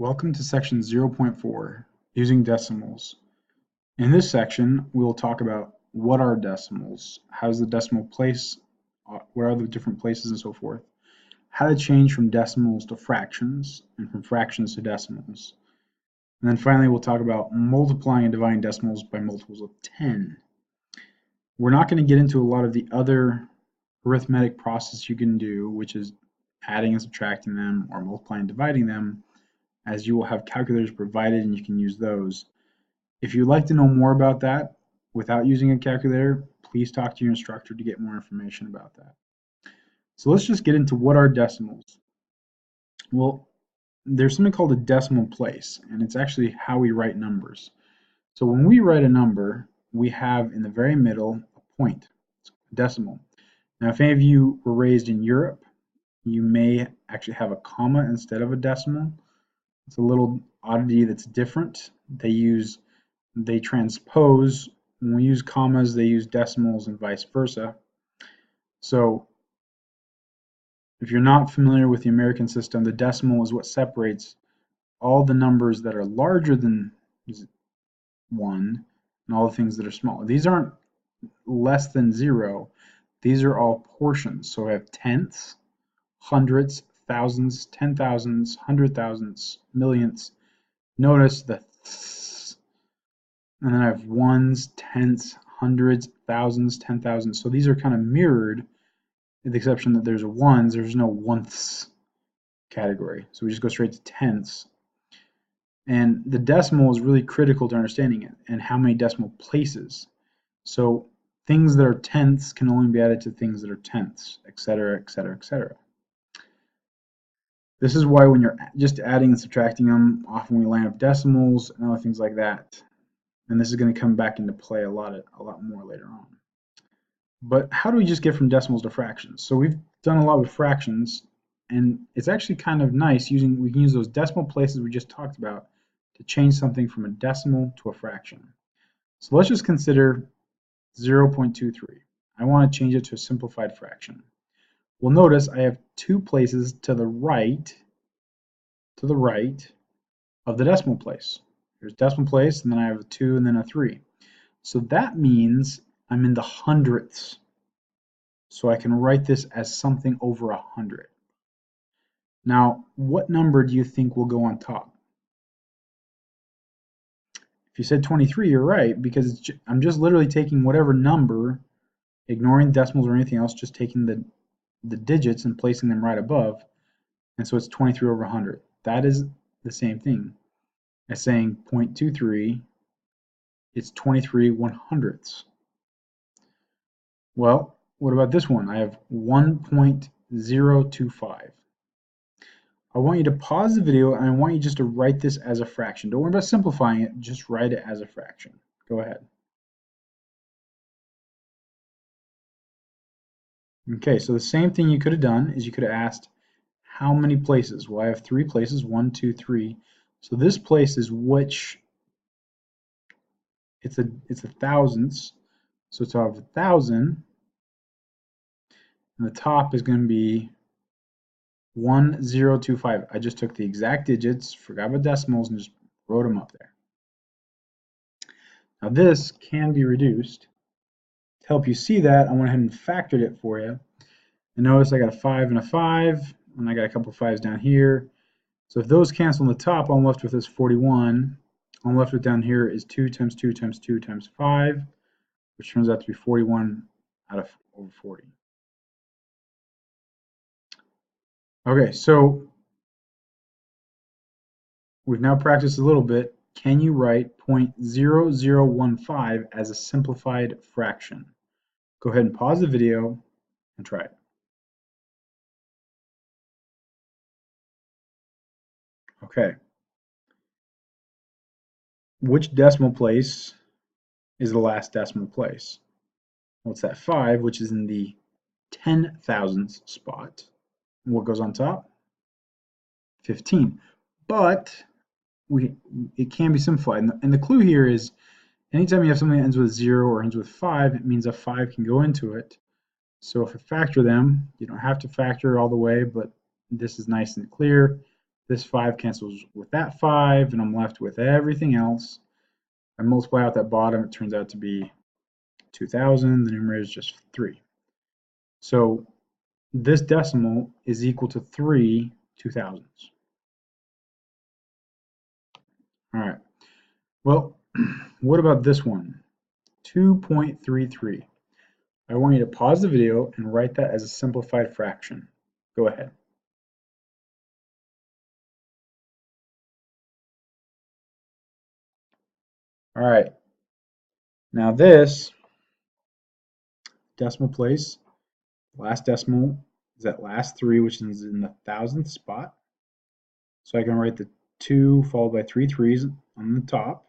Welcome to section 0.4, using decimals. In this section, we will talk about what are decimals, how does the decimal place, what are the different places and so forth, how to change from decimals to fractions, and from fractions to decimals. And then finally, we'll talk about multiplying and dividing decimals by multiples of 10. We're not going to get into a lot of the other arithmetic process you can do, which is adding and subtracting them, or multiplying and dividing them, as you will have calculators provided and you can use those. If you'd like to know more about that without using a calculator, please talk to your instructor to get more information about that. So let's just get into what are decimals. Well, there's something called a decimal place, and it's actually how we write numbers. So when we write a number, we have in the very middle a point, a decimal. Now, if any of you were raised in Europe, you may actually have a comma instead of a decimal. It's a little oddity that's different. They transpose. When we use commas, they use decimals and vice versa. So if you're not familiar with the American system, the decimal is what separates all the numbers that are larger than 1 and all the things that are smaller. These aren't less than 0. These are all portions. So I have tenths, hundredths, thousands, 10,000s, 100,000s, millions. Notice the ths, and then I have ones, tenths, hundreds, thousands, 10,000s. So these are kind of mirrored, with the exception that there's ones. There's no oneths category. So we just go straight to tenths. And the decimal is really critical to understanding it and how many decimal places. So things that are tenths can only be added to things that are tenths, etc., etc., etc. This is why when you're just adding and subtracting them, often we line up decimals and other things like that. And this is going to come back into play a lot more later on. But how do we just get from decimals to fractions? So we've done a lot with fractions, and it's actually kind of nice we can use those decimal places we just talked about to change something from a decimal to a fraction. So let's just consider 0.23. I want to change it to a simplified fraction. Well, notice I have two places to the right of the decimal place. There's decimal place, and then I have a 2 and then a 3. So that means I'm in the hundredths. So I can write this as something over 100. Now, what number do you think will go on top? If you said 23, you're right, because I'm just literally taking whatever number, ignoring decimals or anything else, just taking the digits and placing them right above. And so it's 23 over 100. That is the same thing as saying 0.23, it's 23 100ths. Well, what about this one? I have 1.025. I want you to pause the video and I want you just to write this as a fraction. Don't worry about simplifying it, just write it as a fraction. Go ahead. Okay, so the same thing you could have done is you could have asked how many places? Well, I have 3 places, 1, 2, 3. So this place is which? It's a thousandths. So to have 1,000, and the top is going to be 1025. I just took the exact digits, forgot about decimals, and just wrote them up there. Now this can be reduced. To help you see that, I went ahead and factored it for you. And notice I got a 5 and a 5, and I got a couple of 5s down here. So if those cancel on the top, all I'm left with is 41. All I'm left with down here is 2 times 2 times 2 times 5, which turns out to be 41 out of over 40. Okay, so we've now practiced a little bit. Can you write 0.0015 as a simplified fraction? Go ahead and pause the video and try it. Okay. Which decimal place is the last decimal place? Well, it's that 5, which is in the 10,000th spot. And what goes on top? 15. But it can be simplified. And the clue here is anytime you have something that ends with 0 or ends with 5, it means a 5 can go into it. So if I factor them, you don't have to factor all the way, but this is nice and clear. This 5 cancels with that 5, and I'm left with everything else. I multiply out that bottom, it turns out to be 2000. The numerator is just 3. So this decimal is equal to 3 2000s. All right. Well, what about this one? 2.33. I want you to pause the video and write that as a simplified fraction. Go ahead. All right. Now this decimal place, last decimal is that last 3, which is in the thousandth spot. So I can write the 2 followed by 3 3s on the top.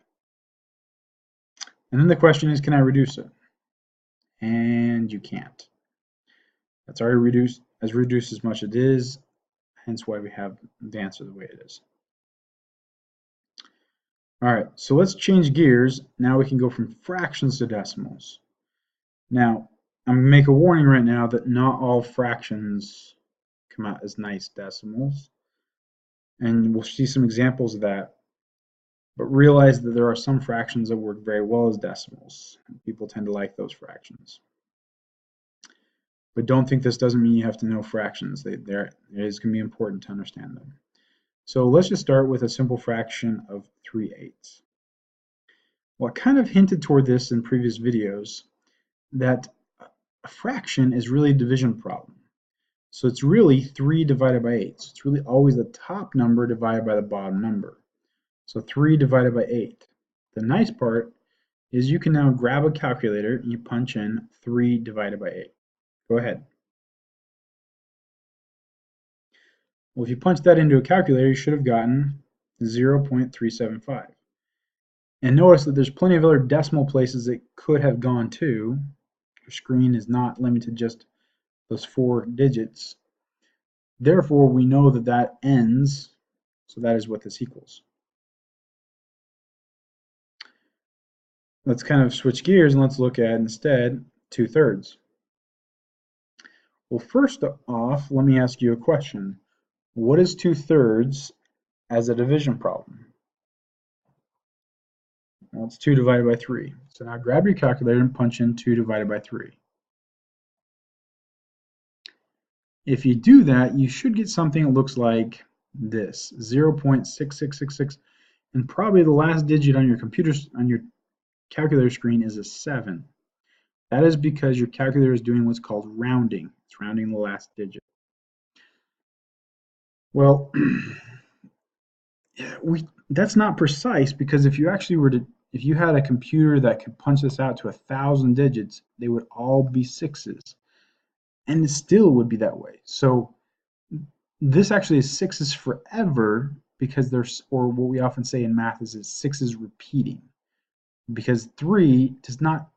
And then the question is, can I reduce it? And you can't. That's already reduced as much as it is, hence why we have the answer the way it is. All right, so let's change gears. Now we can go from fractions to decimals. Now, I'm going to make a warning right now that not all fractions come out as nice decimals. And we'll see some examples of that. But realize that there are some fractions that work very well as decimals. People tend to like those fractions. But don't think this doesn't mean you have to know fractions. It is going to be important to understand them. So let's just start with a simple fraction of 3/8. Well, I kind of hinted toward this in previous videos, that a fraction is really a division problem. So it's really 3 divided by 8. So it's really always the top number divided by the bottom number. So 3 divided by 8. The nice part is you can now grab a calculator and you punch in 3 divided by 8. Go ahead. Well, if you punch that into a calculator, you should have gotten 0.375. And notice that there's plenty of other decimal places it could have gone to. Your screen is not limited just those 4 digits. Therefore, we know that that ends, so that is what this equals. Let's kind of switch gears and let's look at instead 2/3. Well, first off, let me ask you a question. What is 2/3 as a division problem? Well, it's 2 divided by 3. So now grab your calculator and punch in 2 divided by 3. If you do that, you should get something that looks like this, 0.6666, and probably the last digit on your calculator screen is a 7. That is because your calculator is doing what's called rounding. It's rounding the last digit. Well, that's not precise, because if you had a computer that could punch this out to 1,000 digits, they would all be 6s, and it still would be that way. So this actually is 6s forever, because or what we often say in math is 6s repeating, because 3 does not,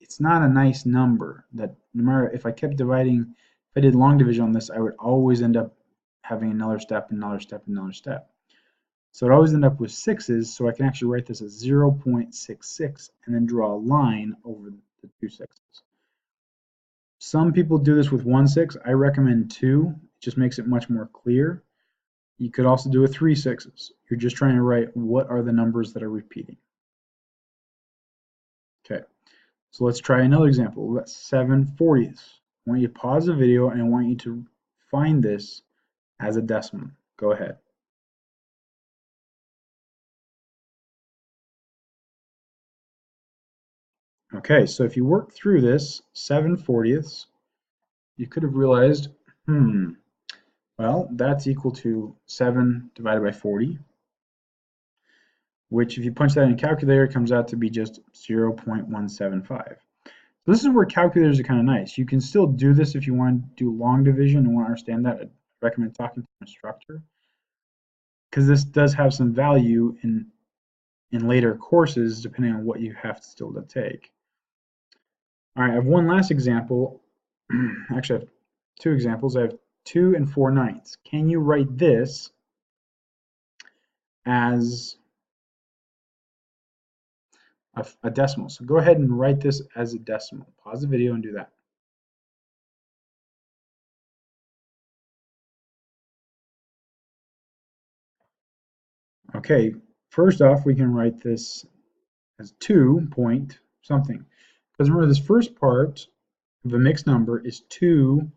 it's not a nice number that no matter if I kept dividing, if I did long division on this, I would always end up having another step, another step, another step. So it always end up with 6s, so I can actually write this as 0.66 and then draw a line over the 2 6s. Some people do this with 1 6. I recommend 2. It just makes it much more clear. You could also do a 3 6s. You're just trying to write what are the numbers that are repeating. Okay, so let's try another example. We've got 7/40. I want you to pause the video and I want you to find this as a decimal. Go ahead. Okay, so if you work through this, 7/40, you could have realized, well, that's equal to 7 divided by 40, which if you punch that in a calculator, comes out to be just 0.175. So this is where calculators are kind of nice. You can still do this if you want to do long division and want to understand that. I recommend talking to an instructor, because this does have some value in later courses, depending on what you have still to take. All right, I have one last example. Actually, I have 2 examples. I have 2 and 4/9. Can you write this as a decimal? So go ahead and write this as a decimal. Pause the video and do that. Okay, first off, we can write this as 2 point something. Because remember, this first part of a mixed number is 2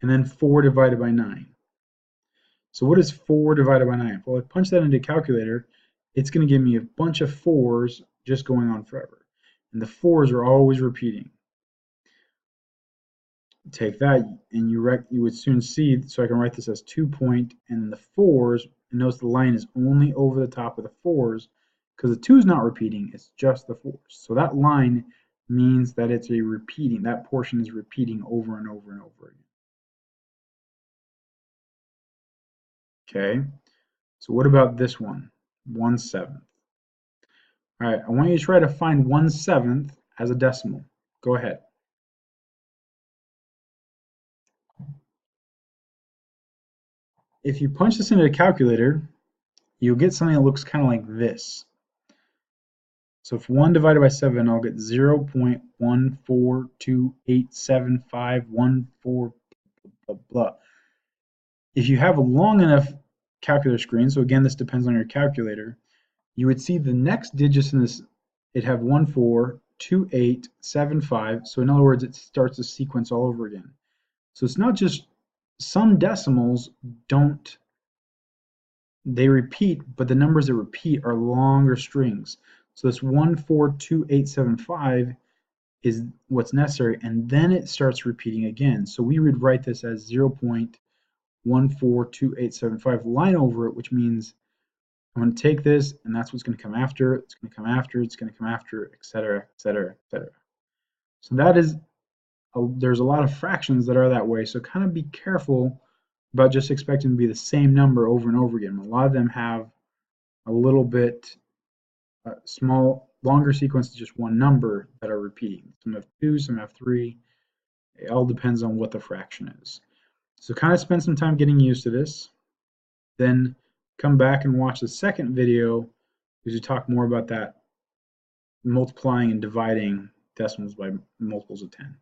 and then 4 divided by 9. So what is 4 divided by 9? Well, I punch that into a calculator, it's going to give me a bunch of 4s just going on forever. And the 4s are always repeating. Take that, and you would soon see, so I can write this as 2 point, and the 4s, and notice the line is only over the top of the 4s, because the 2 is not repeating, it's just the 4s. So that line means that it's a repeating, that portion is repeating over and over and over again. Okay, so what about this one? 1/7. All right, I want you to try to find 1/7 as a decimal. Go ahead. If you punch this into a calculator, you'll get something that looks kind of like this. So if 1 divided by 7, I'll get 0.14287514 blah, blah. If you have a long enough calculator screen, so again, this depends on your calculator, you would see the next digits in this, it'd have 142875. So in other words, it starts a sequence all over again. So it's not just some decimals they repeat, but the numbers that repeat are longer strings. So this 142875 is what's necessary, and then it starts repeating again. So we would write this as 0.142875 line over it, which means I'm going to take this, and that's what's going to come after it. It's going to come after it. It's going to come after it, etc., etc., etc. So that is, there's a lot of fractions that are that way. So kind of be careful about just expecting to be the same number over and over again. A lot of them have a little bit small, longer sequence to just one number that are repeating. Some have 2, some have 3. It all depends on what the fraction is. So kind of spend some time getting used to this. Then come back and watch the second video because we talk more about that multiplying and dividing decimals by multiples of 10.